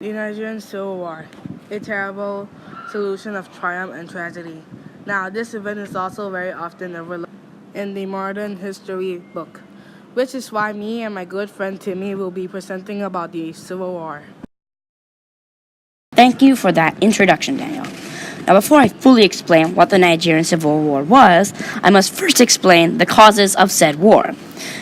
The Nigerian Civil War, a terrible solution of triumph and tragedy. Now, this event is also very often overlooked in the modern history book, which is why me and my good friend Timmy will be presenting about the Civil War. Thank you for that introduction, Daniel. Now, before I fully explain what the Nigerian Civil War was, I must first explain the causes of said war.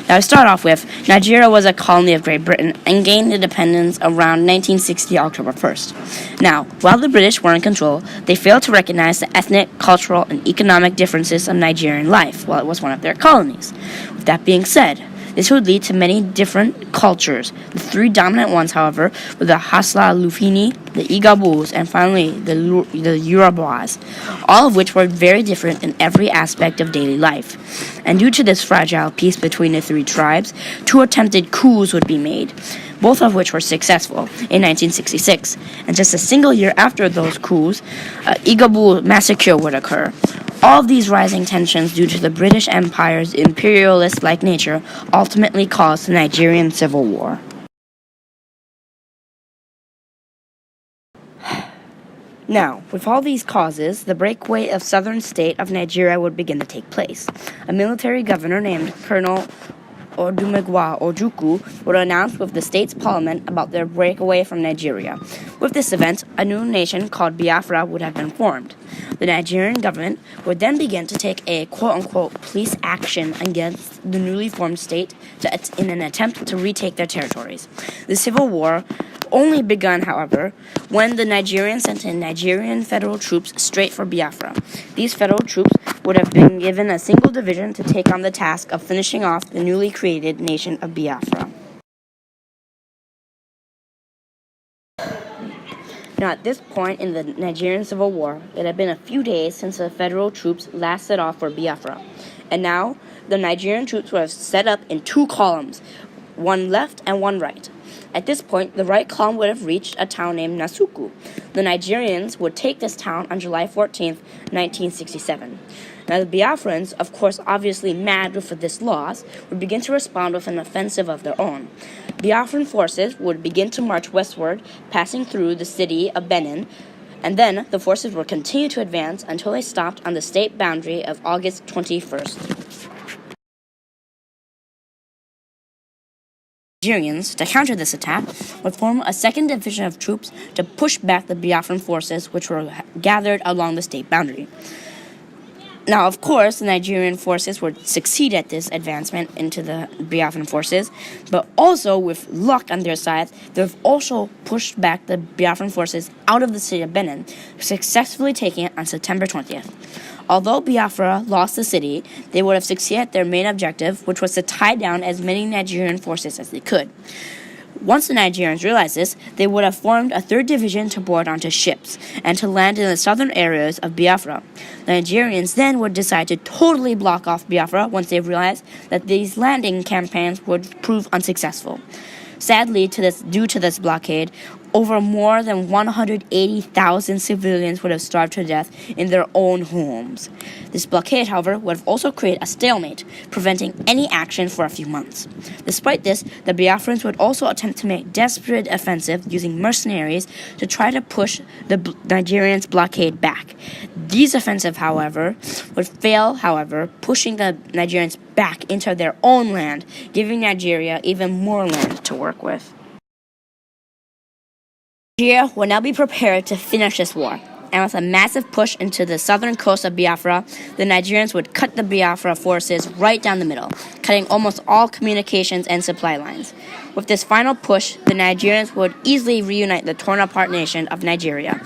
Now, to start off with, Nigeria was a colony of Great Britain and gained independence around 1960 October 1st. Now, while the British were in control, they failed to recognize the ethnic, cultural, and economic differences of Nigerian life while it was one of their colonies. With that being said, this would lead to many different cultures. The three dominant ones, however, were the Hasla Lufini, the Igabos, and finally the Yorubas, all of which were very different in every aspect of daily life. And due to this fragile peace between the three tribes, two attempted coups would be made, both of which were successful in 1966. And just a single year after those coups, Igabo massacre would occur. All of these rising tensions due to the British Empire's imperialist-like nature ultimately caused the Nigerian Civil War. Now, with all these causes, the breakaway of southern state of Nigeria would begin to take place. A military governor named Colonel Odumegwa Ojukwu would announce with the state's parliament about their breakaway from Nigeria. With this event, a new nation called Biafra would have been formed. The Nigerian government would then begin to take a quote-unquote police action against the newly formed state in an attempt to retake their territories. The Civil War only begun, however, when the Nigerians sent in Nigerian federal troops straight for Biafra. These federal troops would have been given a single division to take on the task of finishing off the newly created nation of Biafra. Now, at this point in the Nigerian Civil War, it had been a few days since the federal troops last set off for Biafra. And now, the Nigerian troops were set up in two columns, one left and one right. At this point, the right column would have reached a town named Nasuku. The Nigerians would take this town on July 14th, 1967. Now, the Biafrans, of course obviously mad with this loss, would begin to respond with an offensive of their own. Biafran forces would begin to march westward, passing through the city of Benin, and then the forces would continue to advance until they stopped on the state boundary of August 21st. Nigerians, to counter this attack, would form a second division of troops to push back the Biafran forces which were gathered along the state boundary. Now, of course, the Nigerian forces would succeed at this advancement into the Biafran forces, but also, with luck on their side, they've also pushed back the Biafran forces out of the city of Benin, successfully taking it on September 20th. Although Biafra lost the city, they would have succeeded at their main objective, which was to tie down as many Nigerian forces as they could. Once the Nigerians realized this, they would have formed a third division to board onto ships and to land in the southern areas of Biafra. The Nigerians then would decide to totally block off Biafra once they realized that these landing campaigns would prove unsuccessful. Sadly, due to this blockade, over more than 180,000 civilians would have starved to death in their own homes. This blockade, however, would have also created a stalemate, preventing any action for a few months. Despite this, the Biafrans would also attempt to make desperate offensive using mercenaries to try to push the Nigerians' blockade back. These offensives, however, would fail, pushing the Nigerians back into their own land, giving Nigeria even more land to work with. Nigeria will now be prepared to finish this war, and with a massive push into the southern coast of Biafra, the Nigerians would cut the Biafra forces right down the middle, cutting almost all communications and supply lines. With this final push, the Nigerians would easily reunite the torn-apart nation of Nigeria.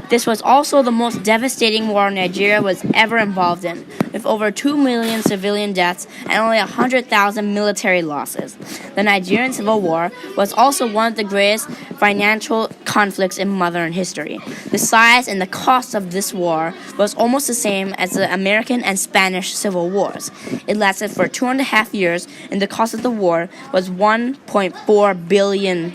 This was also the most devastating war Nigeria was ever involved in, with over 2 million civilian deaths and only 100,000 military losses. The Nigerian Civil War was also one of the greatest financial conflicts in modern history. The size and the cost of this war was almost the same as the American and Spanish Civil Wars. It lasted for 2.5 years, and the cost of the war was $1.4 billion.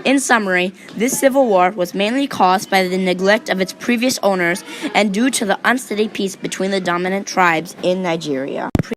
In summary, this civil war was mainly caused by the neglect of its previous owners and due to the unsteady peace between the dominant tribes in Nigeria.